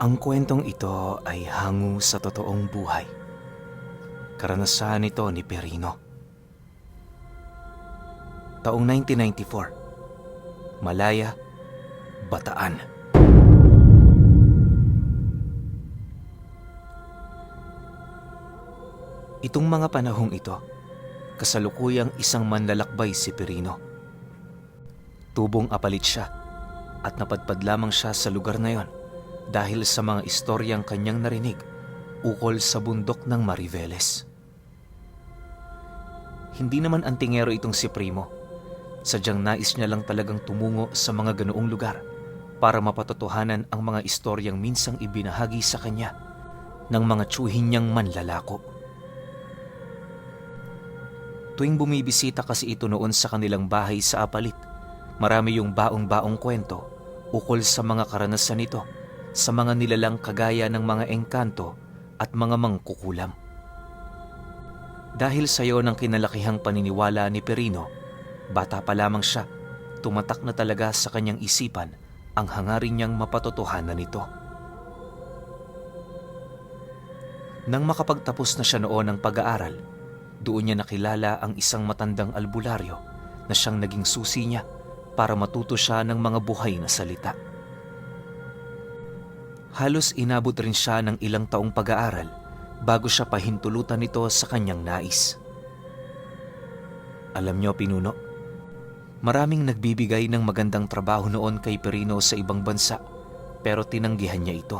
Ang kwentong ito ay hango sa totoong buhay. Karanasan ito ni Perino. Taong 1994, Malaya, Bataan. Itong mga panahong ito, kasalukuyang isang manlalakbay si Perino. Tubong apalit siya at napadpad lamang siya sa lugar na yon dahil sa mga istoryang kanyang narinig ukol sa bundok ng Mariveles. Hindi naman antingero itong si Primo. Sadyang nais niya lang talagang tumungo sa mga ganoong lugar para mapatotohanan ang mga istoryang minsang ibinahagi sa kanya ng mga tiyuhin niyang manlalako. Tuwing bumibisita kasi ito noon sa kanilang bahay sa Apalit, marami yung baong-baong kwento ukol sa mga karanasan nito sa mga nilalang kagaya ng mga engkanto at mga mangkukulam. Dahil sa iyo ng kinalakihang paniniwala ni Perino, bata pa lamang siya, tumatak na talaga sa kanyang isipan ang hangarin niyang mapatotohanan nito. Nang makapagtapos na siya noon ng pag-aaral, doon niya nakilala ang isang matandang albularyo na siyang naging susi niya para matuto siya ng mga buhay na salita. Halos inabot rin siya ng ilang taong pag-aaral bago siya pahintulutan nito sa kanyang nais. Alam niyo, Pinuno, maraming nagbibigay ng magandang trabaho noon kay Perino sa ibang bansa pero tinanggihan niya ito.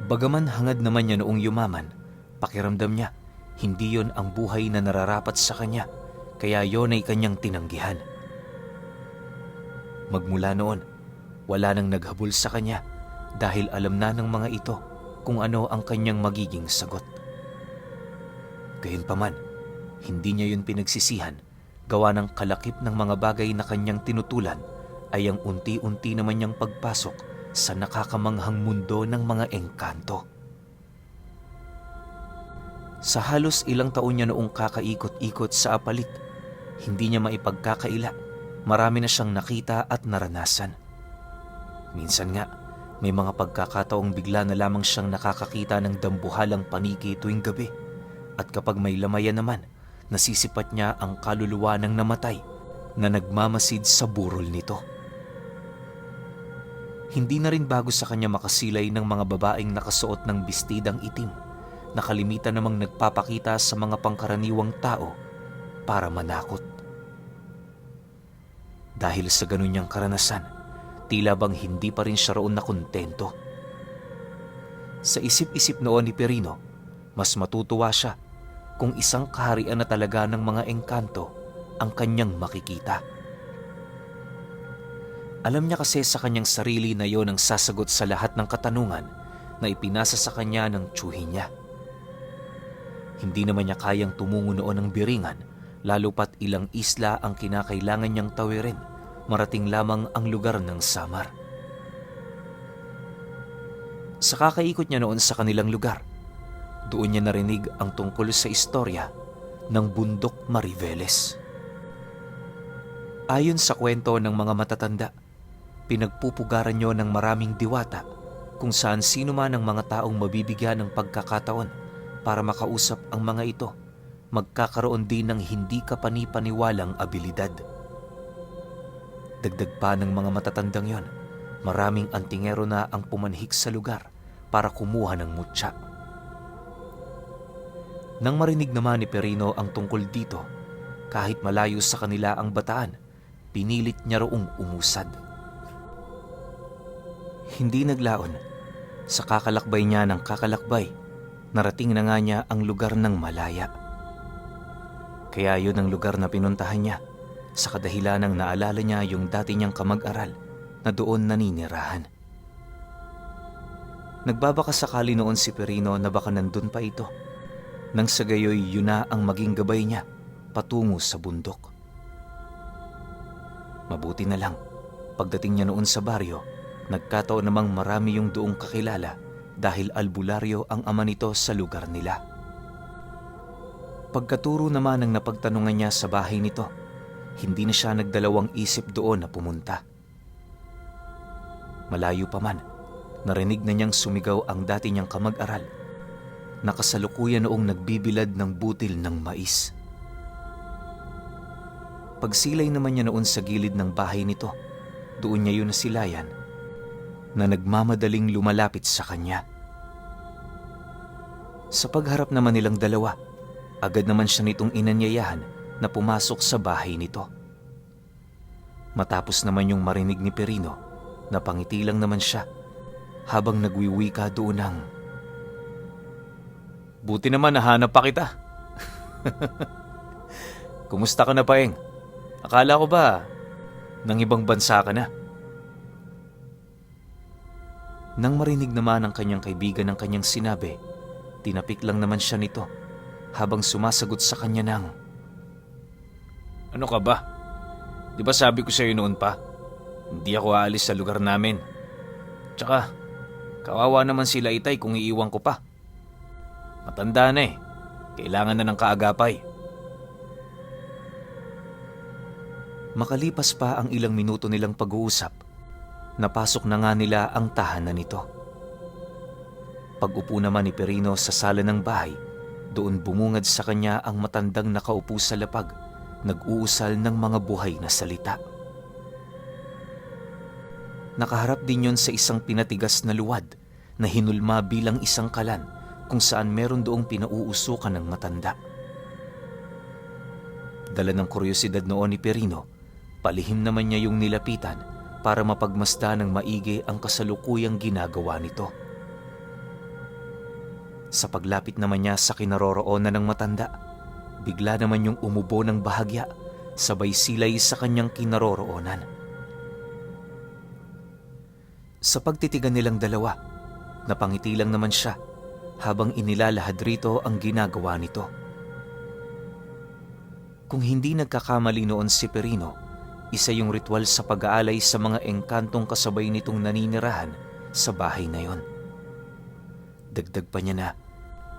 Bagaman hangad naman niya noong yumaman, pakiramdam niya hindi yon ang buhay na nararapat sa kanya, kaya yon ay kanyang tinanggihan. Magmula noon, wala nang naghabol sa kanya dahil alam na ng mga ito kung ano ang kanyang magiging sagot. Gayunpaman, hindi niya yun pinagsisihan, gawa ng kalakip ng mga bagay na kanyang tinutulan ay ang unti-unti naman niyang pagpasok sa nakakamanghang mundo ng mga engkanto. Sa halos ilang taon niya noong kakaikot-ikot sa Apalit, hindi niya maipagkakaila, marami na siyang nakita at naranasan. Minsan nga, may mga pagkakataong bigla na lamang siyang nakakakita ng dambuhalang paniki tuwing gabi, at kapag may lamayan naman, nasisipat niya ang kaluluwa ng namatay na nagmamasid sa burol nito. Hindi na rin bago sa kanya makasilay ng mga babaeng nakasuot ng bestidang itim na kalimitan namang nagpapakita sa mga pangkaraniwang tao para manakot. Dahil sa ganun niyang karanasan, tila bang hindi pa rin siya roon nakontento. Sa isip-isip noon ni Perino, mas matutuwa siya kung isang kaharian na talaga ng mga engkanto ang kanyang makikita. Alam niya kasi sa kanyang sarili na yon ang sasagot sa lahat ng katanungan na ipinasa sa kanya ng tiyuhin niya. Hindi naman niya kayang tumungo noon ng biringan, lalo pat ilang isla ang kinakailangan niyang tawirin, marating lamang ang lugar ng Samar. Sa kakaikot niya noon sa kanilang lugar, doon niya narinig ang tungkol sa istorya ng bundok Mariveles. Ayon sa kwento ng mga matatanda, pinagpupugaran niyo ng maraming diwata kung saan sino man ang mga taong mabibigyan ng pagkakataon para makausap ang mga ito, magkakaroon din ng hindi kapanipaniwalang abilidad. Dagdag pa ng mga matatandang yon, maraming antingero na ang pumanhik sa lugar para kumuha ng mutya. Nang marinig naman ni Perino ang tungkol dito, kahit malayo sa kanila ang Bataan, pinilit niya roong umusad. Hindi naglaon, sa kakalakbay niya ng kakalakbay, narating na nga niya ang lugar ng Malaya. Kaya yun ang lugar na pinuntahan niya, sa kadahilanang naalala niya yung dati niyang kamag-aral na doon naninirahan. Nagbabaka sakali noon si Perino na baka nandun pa ito, nang sa gayoy yun na ang maging gabay niya patungo sa bundok. Mabuti na lang, pagdating niya noon sa baryo, nagkataon namang marami yung doong kakilala dahil albularyo ang ama nito sa lugar nila. Pagkaturo naman ng napagtanungan niya sa bahay nito, hindi na siya nagdalawang isip doon na pumunta. Malayo pa man, Narinig na niyang sumigaw ang dati niyang kamag-aral na kasalukuyan noong nagbibilad ng butil ng mais. Pagsilay naman niya noon sa gilid ng bahay nito, doon niya yun nasilayan na nagmamadaling lumalapit sa kanya. Sa pagharap naman nilang dalawa, agad naman siya nitong inanyayahan na pumasok sa bahay nito. Matapos naman yung marinig ni Perino, napangiti lang naman siya habang nagwiwika doon ng, "Buti naman nahanap pa kita." "Kumusta ka na, Paeng? Akala ko ba nang ibang bansa ka na?" Nang marinig naman ang kanyang kaibigan ng kanyang sinabi, tinapik lang naman siya nito habang sumasagot sa kanya ng, "Ano ka ba? Di ba sabi ko sa'yo noon pa, hindi ako aalis sa lugar namin. Tsaka, kawawa naman sila Itay kung iiwan ko pa. Matanda na eh, kailangan na ng kaagapay." Makalipas pa ang ilang minuto nilang pag-uusap, napasok na nga nila ang tahanan nito. Pag-upo naman ni Perino sa sala ng bahay, doon bumungad sa kanya ang matandang nakaupo sa lapag, nag-uusal ng mga buhay na salita. Nakaharap din yon sa isang pinatigas na luwad na hinulma bilang isang kalan kung saan meron doong pinauusukan ng matanda. Dala ng kuryosidad noon ni Perino, palihim naman niya yung nilapitan para mapagmasdan ng maigi ang kasalukuyang ginagawa nito. Sa paglapit naman niya sa kinaroroonan ng matanda, bigla naman yung umubo ng bahagya, sabay silay sa kanyang kinaroroonan. Sa pagtitigan nilang dalawa, napangiti lang naman siya habang inilalahad rito ang ginagawa nito. Kung hindi nagkakamali noon si Perino, isa yung ritual sa pag-aalay sa mga engkantong kasabay nitong naninirahan sa bahay na yon. Dagdag pa niya na,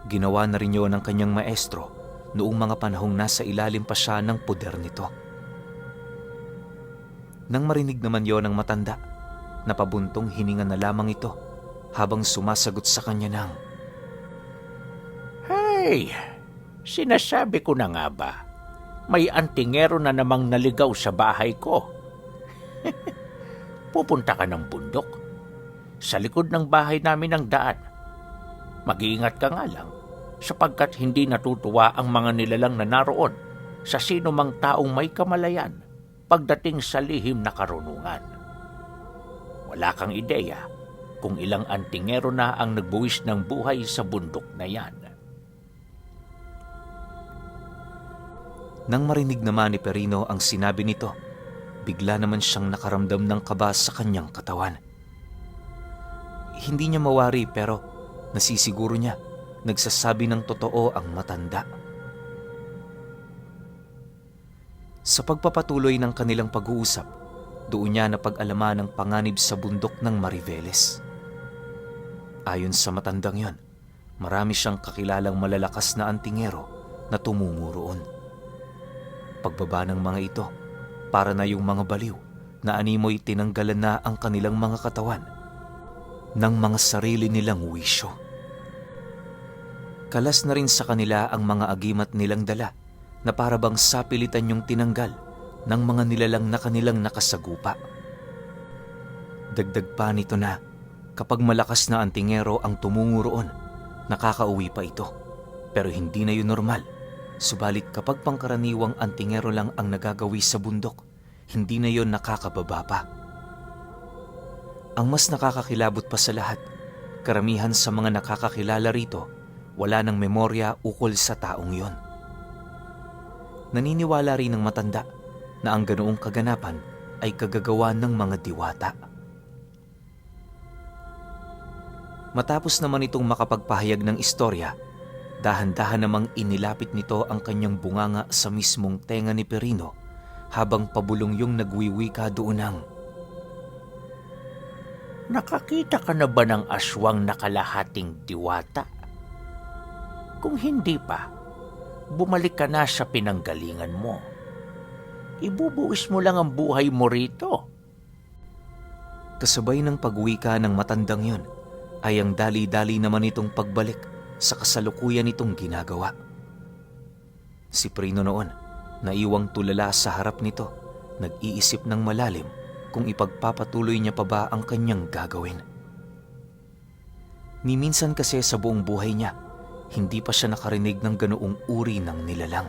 ginawa na rin yun ng kanyang maestro noong mga panahong nasa ilalim pa siya ng poder nito. Nang marinig naman yon ng matanda, napabuntong hininga na lamang ito habang sumasagot sa kanya ng, "Hey, sinasabi ko na nga ba, may antingero na namang naligaw sa bahay ko." "Pupunta ka ng bundok. Sa likod ng bahay namin ang daan. Mag-iingat ka nga lang, sapagkat hindi natutuwa ang mga nilalang na naroon sa sino mang taong may kamalayan pagdating sa lihim na karunungan. Wala kang ideya kung ilang antingero na ang nagbuwis ng buhay sa bundok na yan." Nang marinig naman ni Perino ang sinabi nito, bigla naman siyang nakaramdam ng kaba sa kanyang katawan. Hindi niya mawari pero nasisiguro niya nagsasabi ng totoo ang matanda. Sa pagpapatuloy ng kanilang pag-uusap, doon niya napag-alaman ang panganib sa bundok ng Mariveles. Ayon sa matandang yon, marami siyang kakilalang malalakas na antingero na tumungo roon. Pagbaba ng mga ito, para na yung mga baliw na animoy tinanggalan na ang kanilang mga katawan ng mga sarili nilang wisyo. Kalas na rin sa kanila ang mga agimat nilang dala na para bang sapilitan yung tinanggal ng mga nilalang na kanilang nakasagupa. Dagdag pa nito na kapag malakas na antingero ang tumungo roon, nakakauwi pa ito. Pero hindi na yun normal. Subalit kapag pangkaraniwang antingero lang ang nagagawi sa bundok, hindi na yon nakakababa pa. Ang mas nakakakilabot pa sa lahat, karamihan sa mga nakakakilala rito, wala ng memorya ukol sa taong yon. Naniniwala rin ng matanda na ang ganoong kaganapan ay kagagawa ng mga diwata. Matapos naman itong makapagpahayag ng istorya, dahan-dahan namang inilapit nito ang kanyang bunganga sa mismong tenga ni Perino habang pabulong yung nagwiwika doon ng, "Nakakita ka na ba ng aswang na kalahating diwata? Kung hindi pa, bumalik ka na sa pinanggalingan mo. Ibubuwis mo lang ang buhay mo rito." Kasabay ng pagwika ng matandang yon, ay ang dali-dali naman itong pagbalik sa kasalukuyan itong ginagawa. Si Prino noon, naiwang tulala sa harap nito, nag-iisip ng malalim kung ipagpapatuloy niya pa ba ang kanyang gagawin. Ni minsan kasi sa buong buhay niya, hindi pa siya nakarinig ng ganoong uri ng nilalang.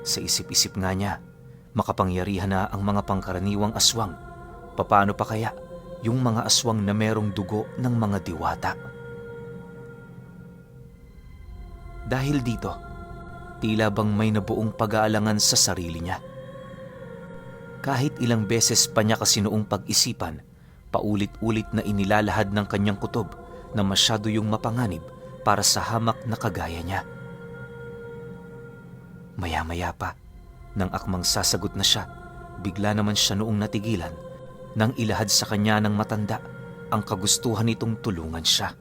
Sa isip-isip nga niya, makapangyarihan na ang mga pangkaraniwang aswang. Papaano pa kaya yung mga aswang na merong dugo ng mga diwata? Dahil dito, tila bang may nabuong pag-aalangan sa sarili niya. Kahit ilang beses pa niya kasi noong pag-isipan, paulit-ulit na inilalahad ng kanyang kutob na masyado yung mapanganib para sa hamak na kagaya niya. Maya-maya pa, nang akmang sasagot na siya, bigla naman siya noong natigilan nang ilahad sa kanya ng matanda ang kagustuhan nitong tulungan siya.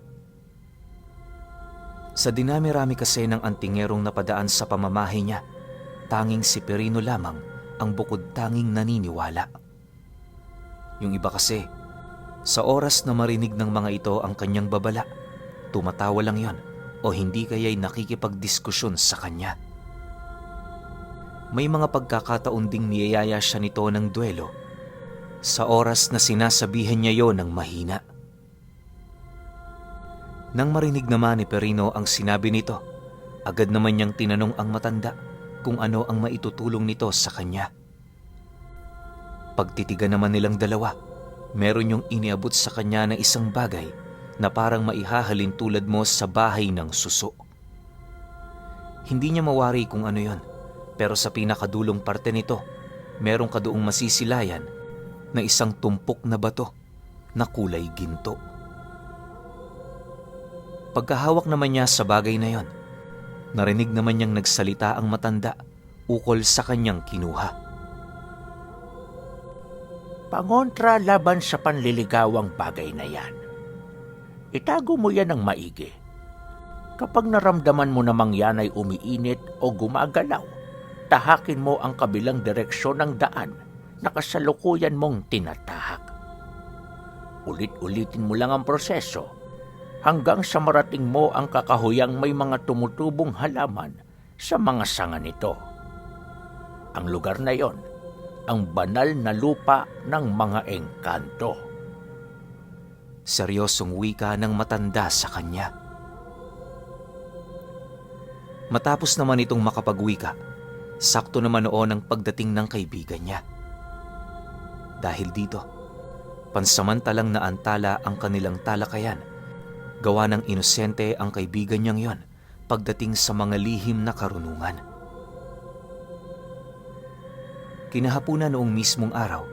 Sa dinami-rami kasi ng antingerong napadaan sa pamamahay niya, tanging si Perino lamang ang bukod tanging naniniwala. Yung iba kasi, sa oras na marinig ng mga ito ang kanyang babala, tumatawa lang yon o hindi kaya'y nakikipagdiskusyon sa kanya. May mga pagkakataon ding niyayaya siya nito ng duelo sa oras na sinasabihan niya yon ng mahina. Nang marinig naman ni Perino ang sinabi nito, agad naman niyang tinanong ang matanda kung ano ang maitutulong nito sa kanya. Pagtitigan naman nilang dalawa, meron yung iniabot sa kanya na isang bagay na parang maihahalin tulad mo sa bahay ng suso. Hindi niya mawari kung ano yon, pero sa pinakadulong parte nito, meron ka doong masisilayan na isang tumpok na bato na kulay ginto. Pagkahawak naman niya sa bagay na yon, narinig naman niyang nagsalita ang matanda ukol sa kanyang kinuha. Pangontra laban sa panliligawang bagay na yan. Itago mo yan ng maigi. Kapag naramdaman mo namang yan ay umiinit o gumagalaw, tahakin mo ang kabilang direksyon ng daan na kasalukuyan mong tinatahak. Ulit-ulitin mo lang ang proseso hanggang sa marating mo ang kakahuyang may mga tumutubong halaman sa mga sanga nito. Ang lugar na yon, ang banal na lupa ng mga engkanto. Seryosong wika ng matanda sa kanya. Matapos naman itong makapagwika, sakto naman noon ang pagdating ng kaibigan niya. Dahil dito, pansamantalang naantala ang kanilang talakayan, gawa ng inosente ang kaibigan niyang yon pagdating sa mga lihim na karunungan. Kinahapunan noong mismong araw,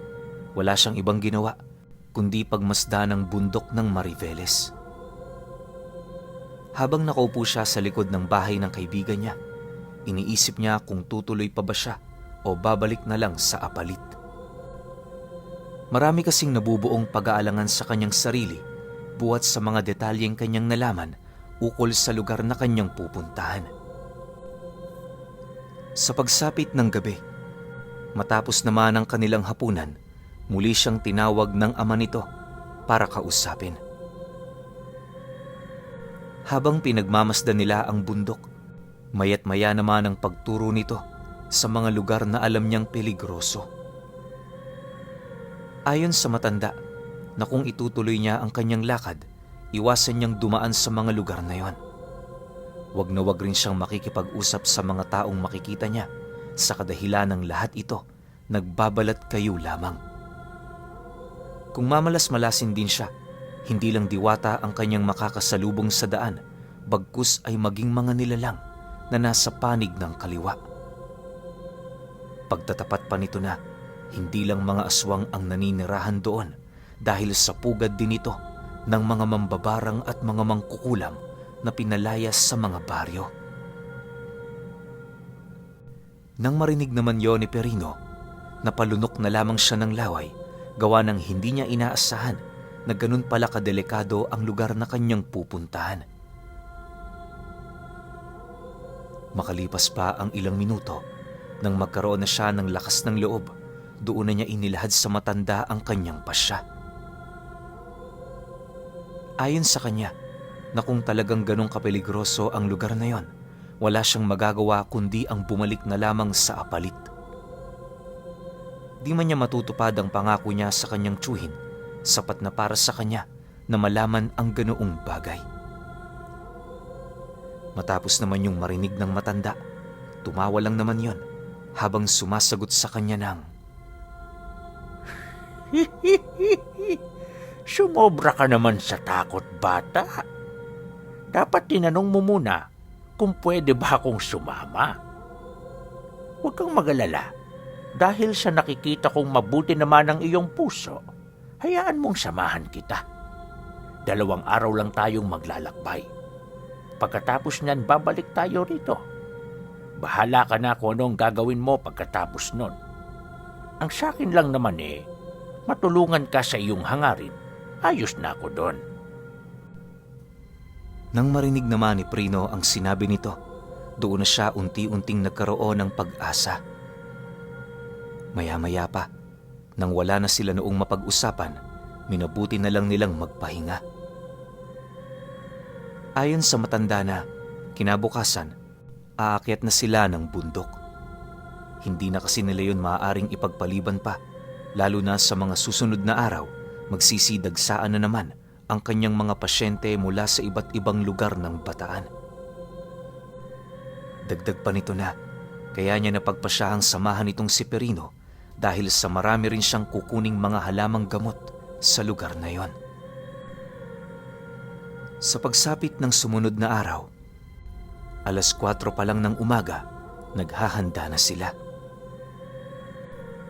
wala siyang ibang ginawa kundi pagmasda ng bundok ng Mariveles. Habang nakaupo siya sa likod ng bahay ng kaibigan niya, iniisip niya kung tutuloy pa ba siya o babalik na lang sa Apalit. Marami kasing nabubuong pag-aalangan sa kanyang sarili buhat sa mga detalyeng kanyang nalaman ukol sa lugar na kanyang pupuntahan. Sa pagsapit ng gabi, matapos naman ang kanilang hapunan, muli siyang tinawag ng ama nito para kausapin. Habang pinagmamasdan nila ang bundok, maya't maya naman ang pagturo nito sa mga lugar na alam niyang peligroso. Ayon sa matanda, na kung itutuloy niya ang kanyang lakad, iwasan niyang dumaan sa mga lugar na yon. Wag na wag rin siyang makikipag-usap sa mga taong makikita niya, sa kadahilan ng lahat ito, nagbabalat kayo lamang. Kung mamalas-malasin din siya, hindi lang diwata ang kanyang makakasalubong sa daan, bagkus ay maging mga nilalang na nasa panig ng kaliwa. Pagtatapat pa nito na, hindi lang mga aswang ang naninirahan doon dahil sa pugad din ito ng mga mambabarang at mga mangkukulam na pinalayas sa mga baryo. Nang marinig naman yon ni Perino, napalunok na lamang siya ng laway, gawa ng hindi niya inaasahan na ganun pala kadelikado ang lugar na kanyang pupuntahan. Makalipas pa ang ilang minuto, nang magkaroon na siya ng lakas ng loob, doon na niya inilahad sa matanda ang kanyang pasya. Ayon sa kanya, na kung talagang ganong kapeligroso ang lugar na yon, wala siyang magagawa kundi ang bumalik na lamang sa Apalit. Di man niya matutupad ang pangako niya sa kanyang tiyuhin, sapat na para sa kanya na malaman ang ganoong bagay. Matapos naman yung marinig ng matanda, tumawa lang naman yon habang sumasagot sa kanya ng, Sumobra ka naman sa takot, bata. Dapat tinanong mo muna kung pwede ba akong sumama. Huwag kang magalala. Dahil sa nakikita kong mabuti naman ang iyong puso, hayaan mong samahan kita. 2 araw lang tayong maglalakbay. Pagkatapos niyan, babalik tayo rito. Bahala ka na kung anong gagawin mo pagkatapos nun. Ang sakin lang naman matulungan ka sa iyong hangarin. Ayos na ako doon. Nang marinig naman ni Prino ang sinabi nito, doon na siya unti-unting nagkaroon ng pag-asa. Maya-maya pa, nang wala na sila noong mapag-usapan, minabuti na lang nilang magpahinga. Ayon sa matanda na, kinabukasan, aakyat na sila ng bundok. Hindi na kasi nila yun maaaring ipagpaliban pa, lalo na sa mga susunod na araw, magsisidagsaan na naman ang kanyang mga pasyente mula sa iba't ibang lugar ng Bataan. Dagdag pa nito na, kaya niya napagpasyahang samahan itong si Perino dahil sa marami rin siyang kukuning mga halamang gamot sa lugar na yon. Sa pagsapit ng sumunod na araw, 4:00 pa lang ng umaga, naghahanda na sila.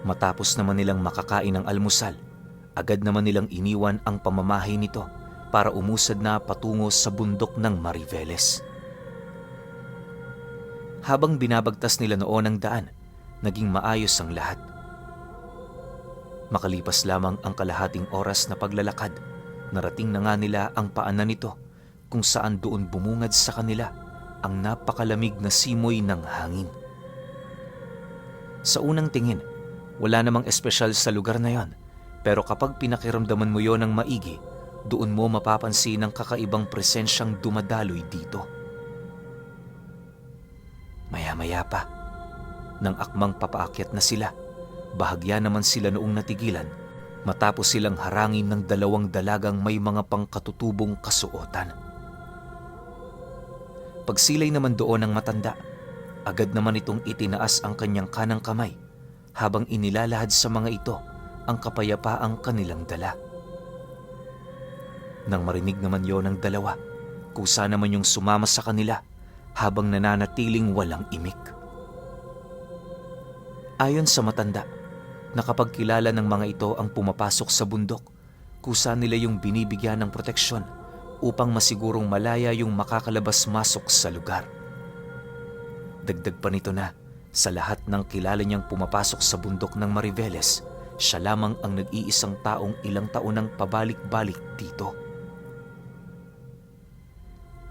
Matapos naman nilang makakain ng almusal, agad naman nilang iniwan ang pamamahay nito para umusad na patungo sa bundok ng Mariveles. Habang binabagtas nila noon ang daan, naging maayos ang lahat. Makalipas lamang ang kalahating oras na paglalakad, narating na nga nila ang paanan nito kung saan doon bumungad sa kanila ang napakalamig na simoy ng hangin. Sa unang tingin, wala namang espesyal sa lugar na yon, pero kapag pinakiramdaman mo yon ng maigi, doon mo mapapansin ang kakaibang presensyang dumadaloy dito. Maya-maya pa, nang akmang papaakyat na sila, bahagya naman sila noong natigilan matapos silang harangin ng 2 dalagang may mga pangkatutubong kasuotan. Pagsilay naman doon ng matanda, agad naman itong itinaas ang kanyang kanang kamay habang inilalahad sa mga ito ang kapayapaang kanilang dala. Nang marinig naman yon ng 2, kusa naman yung sumama sa kanila habang nananatiling walang imik. Ayon sa matanda, nakapagkilala ng mga ito ang pumapasok sa bundok, kusa nila yung binibigyan ng proteksyon upang masigurong malaya yung makakalabas-masok sa lugar. Dagdag pa nito na, sa lahat ng kilala niyang pumapasok sa bundok ng Mariveles, siya lamang ang nag-iisang taong ilang taon nang pabalik-balik dito.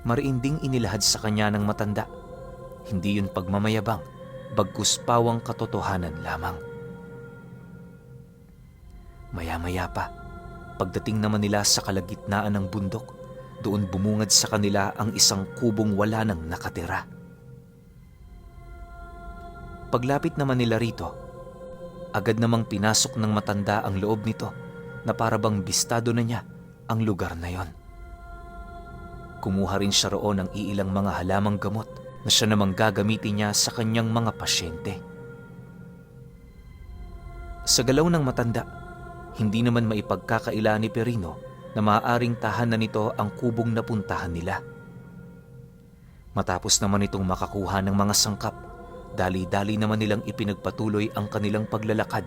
Mariinding inilahad sa kanya ng matanda. Hindi yun pagmamayabang, bagkus pawang katotohanan lamang. Maya-maya pa, pagdating naman nila sa kalagitnaan ng bundok, doon bumungad sa kanila ang isang kubong wala nang nakatira. Paglapit naman nila rito, agad namang pinasok ng matanda ang loob nito na parabang bistado na niya ang lugar na yon. Kumuha rin siya roon ng iilang mga halamang gamot na siya namang gagamitin niya sa kanyang mga pasyente. Sa galaw ng matanda, hindi naman maipagkakaila ni Perino na maaaring tahanan nito ang kubong napuntahan nila. Matapos naman itong makakuha ng mga sangkap, dali-dali naman nilang ipinagpatuloy ang kanilang paglalakad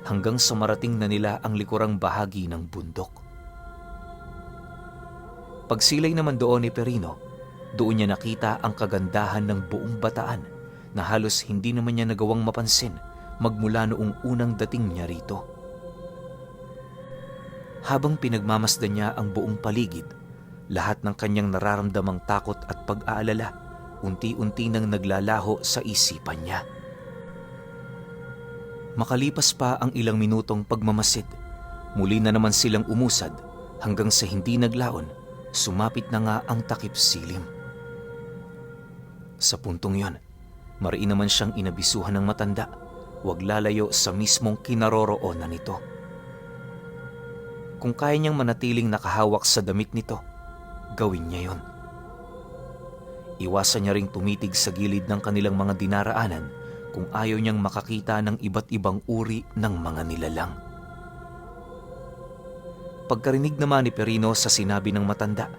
hanggang sa marating na nila ang likurang bahagi ng bundok. Pagsilay naman doon ni Perino, doon niya nakita ang kagandahan ng buong Bataan na halos hindi naman niya nagawang mapansin magmula noong unang dating niya rito. Habang pinagmamasdan niya ang buong paligid, lahat ng kanyang nararamdamang takot at pag-aalala unti-unti nang naglalaho sa isipan niya. Makalipas pa ang ilang minutong pagmamasid, muli na naman silang umusad hanggang sa hindi naglaon sumapit na nga ang takip silim. Sa puntong yon, mariin naman siyang inabisuhan ng matanda, huwag lalayo sa mismong kinaroroonan nito. Kung kaya niyang manatiling nakahawak sa damit nito, gawin niya yon. Iwasan niya ring tumitig sa gilid ng kanilang mga dinaraanan kung ayaw niyang makakita ng iba't ibang uri ng mga nilalang. Pagkarinig naman ni Perino sa sinabi ng matanda,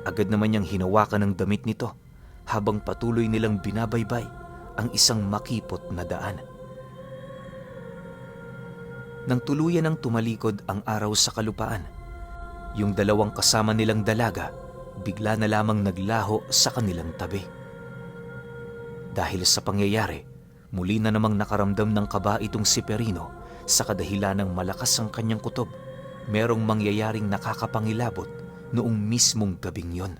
agad naman niyang hinawakan ng damit nito habang patuloy nilang binabaybay ang isang makipot na daan. Nang tuluyan ng tumalikod ang araw sa kalupaan, yung dalawang kasama nilang dalaga bigla na lamang naglaho sa kanilang tabi. Dahil sa pangyayari, muli na namang nakaramdam ng kaba itong si Perino sa kadahilan ng malakas ang kanyang kutob. Merong mangyayaring nakakapangilabot noong mismong gabing yon.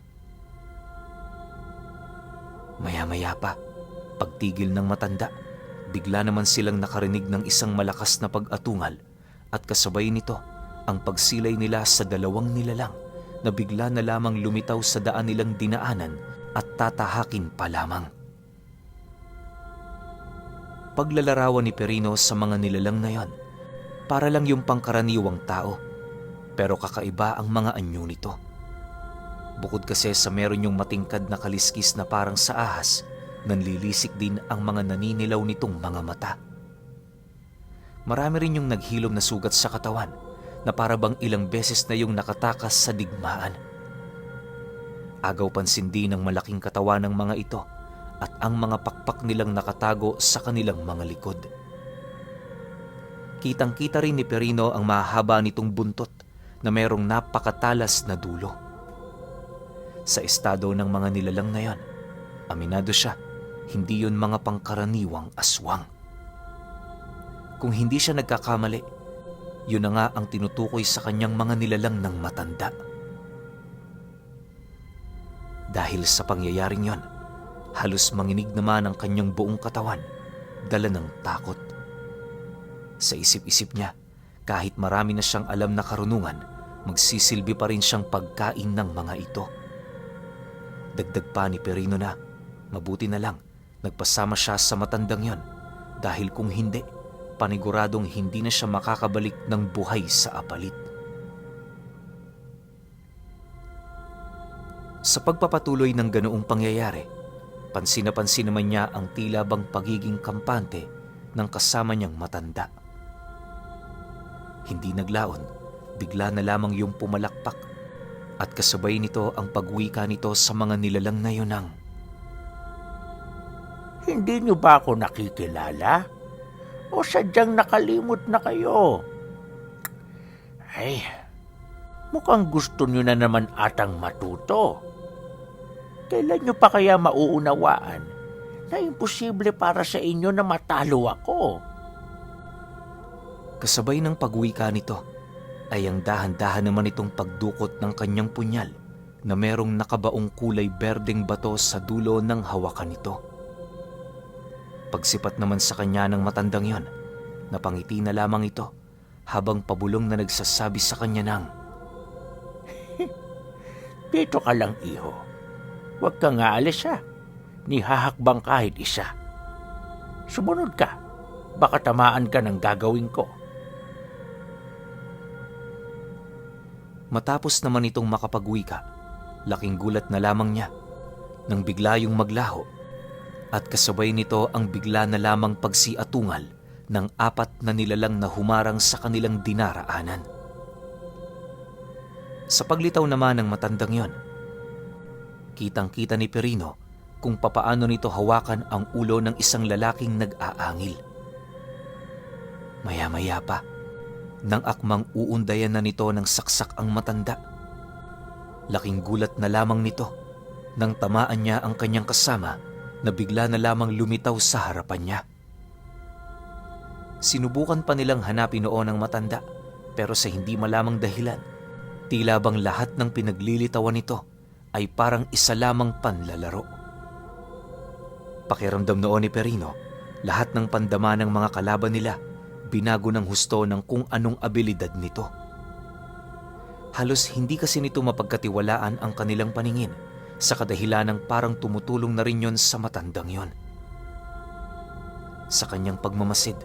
Maya-maya pa, pagtigil ng matanda, bigla naman silang nakarinig ng isang malakas na pag-atungal at kasabay nito ang pagsilay nila sa dalawang nilalang na bigla na lamang lumitaw sa daan nilang dinaanan at tatahakin pa lamang. Paglalarawan ni Perino sa mga nilalang na yon, para lang yung pangkaraniwang tao, pero kakaiba ang mga anyo nito. Bukod kasi sa meron yung matingkad na kaliskis na parang sa ahas, nanlilisik din ang mga naninilaw nitong mga mata. Marami rin yung naghilom na sugat sa katawan na para bang ilang beses na yung nakatakas sa digmaan. Agaw pansin din ng malaking katawan ng mga ito at ang mga pakpak nilang nakatago sa kanilang mga likod. Kitang-kita rin ni Perino ang mahaba nitong buntot na merong napakatalas na dulo. Sa estado ng mga nilalang na yon, aminado siya, hindi yun mga pangkaraniwang aswang. Kung hindi siya nagkakamali, yun na nga ang tinutukoy sa kanyang mga nilalang ng matanda. Dahil sa pangyayaring yon, halos manginig naman ang kanyang buong katawan, dala ng takot. Sa isip-isip niya, kahit marami na siyang alam na karunungan, magsisilbi pa rin siyang pagkain ng mga ito. Dagdag pa ni Perino na, mabuti na lang, nagpasama siya sa matandang yon dahil kung hindi, paniguradong hindi na siya makakabalik ng buhay sa apalit. Sa pagpapatuloy ng ganoong pangyayari, pansin na pansin naman niya ang tila bang pagiging kampante ng kasama niyang matanda. Hindi naglaon, bigla na lamang yung pumalakpak at kasabay nito ang pagwika nito sa mga nilalang na yun ng, Hindi niyo ba ako nakikilala? O sadyang nakalimot na kayo? Ay, mukhang gusto niyo na naman atang matuto. Kailan niyo pa kaya mauunawaan na imposible para sa inyo na matalo ako? Kasabay ng pagwika nito ay ang dahan-dahan naman itong pagdukot ng kanyang punyal na merong nakabaong kulay berdeng bato sa dulo ng hawakan nito. Pagsipat naman sa kanya ng matandang yon, napangiti na lamang ito habang pabulong na nagsasabi sa kanya ng, Pito ka lang, iho. Huwag kang aalis ha. Nihahakbang kahit isa. Sumunod ka. Baka tamaan ka ng gagawin ko. Matapos naman itong makapagwika, laking gulat na lamang niya nang bigla yung maglaho at kasabay nito ang bigla na lamang pagsiatungal ng 4 na nilalang na humarang sa kanilang dinaraanan. Sa paglitaw naman ng matandang yon, kitang-kita ni Perino kung papaano nito hawakan ang ulo ng isang lalaking nag-aangil. Maya-maya pa, nang akmang uundayan na nito ng saksak ang matanda, laking gulat na lamang nito nang tamaan niya ang kanyang kasama na bigla na lamang lumitaw sa harapan niya. Sinubukan pa nilang hanapin noon ang matanda pero sa hindi malamang dahilan, tila bang lahat ng pinaglilitawan nito ay parang isa lamang panlalaro. Pakiramdam noon ni Perino, lahat ng pandama ng mga kalaban nila binago ng husto ng kung anong abilidad nito. Halos hindi kasi nito mapagkatiwalaan ang kanilang paningin sa kadahilanang parang tumutulong na rin yon sa matandang yon. Sa kanyang pagmamasid,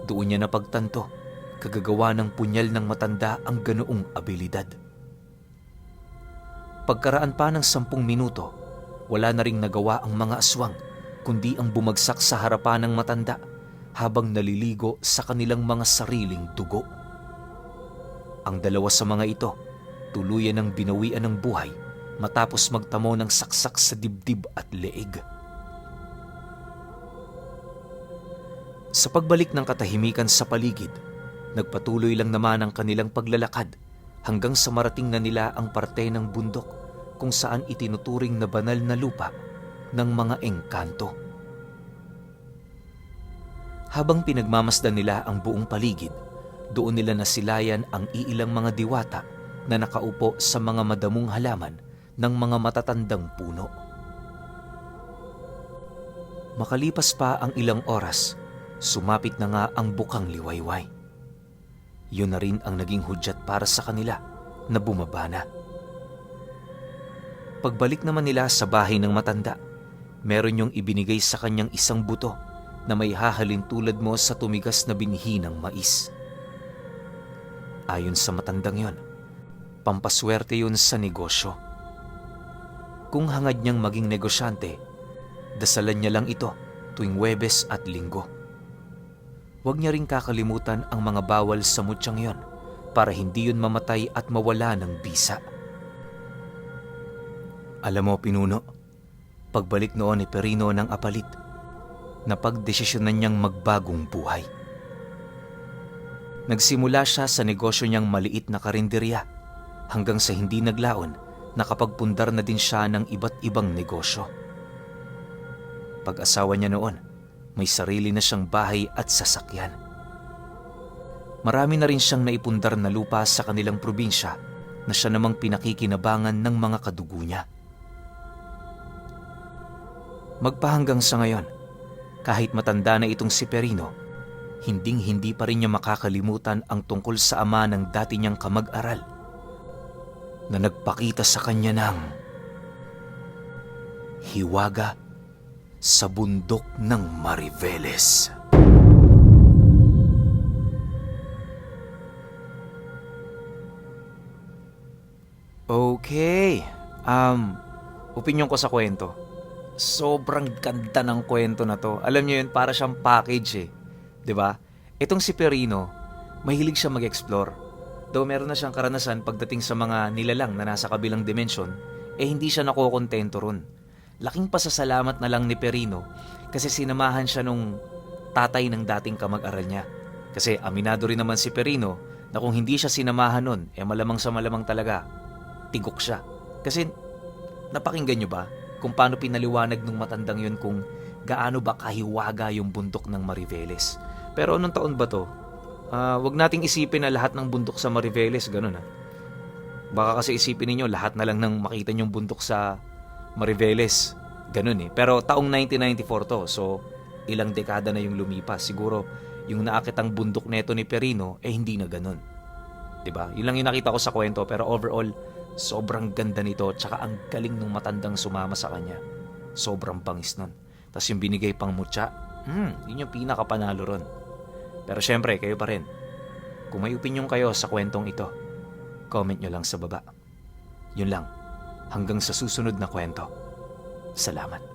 doon niya napagtanto, kagagawa ng punyal ng matanda ang ganoong abilidad. Pagkaraan pa ng 10 minuto, wala na ring nagawa ang mga aswang, kundi ang bumagsak sa harapan ng matanda habang naliligo sa kanilang mga sariling dugo. Ang dalawa sa mga ito, tuluyan ng binawian ng buhay matapos magtamo ng saksak sa dibdib at leeg. Sa pagbalik ng katahimikan sa paligid, nagpatuloy lang naman ang kanilang paglalakad hanggang sa marating na nila ang parte ng bundok kung saan itinuturing na banal na lupa ng mga engkanto. Habang pinagmamasdan nila ang buong paligid, doon nila nasilayan ang iilang mga diwata na nakaupo sa mga madamong halaman ng mga matatandang puno. Makalipas pa ang ilang oras, sumapit na nga ang bukang liwayway. Yun na rin ang naging hudyat para sa kanila na bumaba na. Pagbalik naman nila sa bahay ng matanda, meron yung ibinigay sa kanyang isang buto na may hahalin tulad mo sa tumigas na binhi ng mais. Ayon sa matandang yon, pampaswerte yun sa negosyo. Kung hangad niyang maging negosyante, dasalan niya lang ito tuwing Huwebes at Linggo. Huwag niya ring kakalimutan ang mga bawal sa mutyang yon para hindi yun mamatay at mawala ng bisa. Alam mo, Pinuno, pagbalik noon ni Perino ng Apalit, napagdesisyonan niyang magbagong buhay. Nagsimula siya sa negosyo niyang maliit na karinderya hanggang sa hindi naglaon nakapagpundar na din siya ng iba't ibang negosyo. Pag-asawa niya noon, may sarili na siyang bahay at sasakyan. Marami na rin siyang naipundar na lupa sa kanilang probinsya na siya namang pinakikinabangan ng mga kadugo niya. Magpahanggang sa ngayon, kahit matanda na itong si Perino, hinding-hindi pa rin niya makakalimutan ang tungkol sa ama ng dati niyang kamag-aral na nagpakita sa kanya ng hiwaga sa bundok ng Mariveles. Okay, opinyon ko sa kwento. Sobrang ganda ng kwento na to. Alam niyo yun, para siyang package eh. 'Di ba? Itong si Perino, mahilig siya mag-explore. Though meron na siyang karanasan pagdating sa mga nilalang na nasa kabilang dimensyon, hindi siya nakokontento ron. Laking pasasalamat na lang ni Perino kasi sinamahan siya nung tatay ng dating kamag-aral niya. Kasi aminado rin naman si Perino na kung hindi siya sinamahan nun, malamang sa malamang talaga, tigok siya. Kasi napakinggan niyo ba kung paano pinaliwanag ng matandang yun kung gaano ba kahiwaga yung bundok ng Mariveles. Pero anong taon ba to? Wag nating isipin na lahat ng bundok sa Mariveles ganun ha. Baka kasi isipin niyo lahat na lang ng makita niyong bundok sa Mariveles ganun eh. Pero taong 1994 to, so ilang dekada na yung lumipas. Siguro yung naakitang bundok neto ni Perino hindi na ganun. 'Di ba? Yun lang yung nakita ko sa kwento, pero overall sobrang ganda nito, tsaka ang galing nung matandang sumama sa kanya. Sobrang bangis nun. Tapos yung binigay pang mutya, yun yung pinakapanalo ron. Pero syempre, kayo pa rin. Kung may opinion kayo sa kwentong ito, comment nyo lang sa baba. Yun lang. Hanggang sa susunod na kwento. Salamat.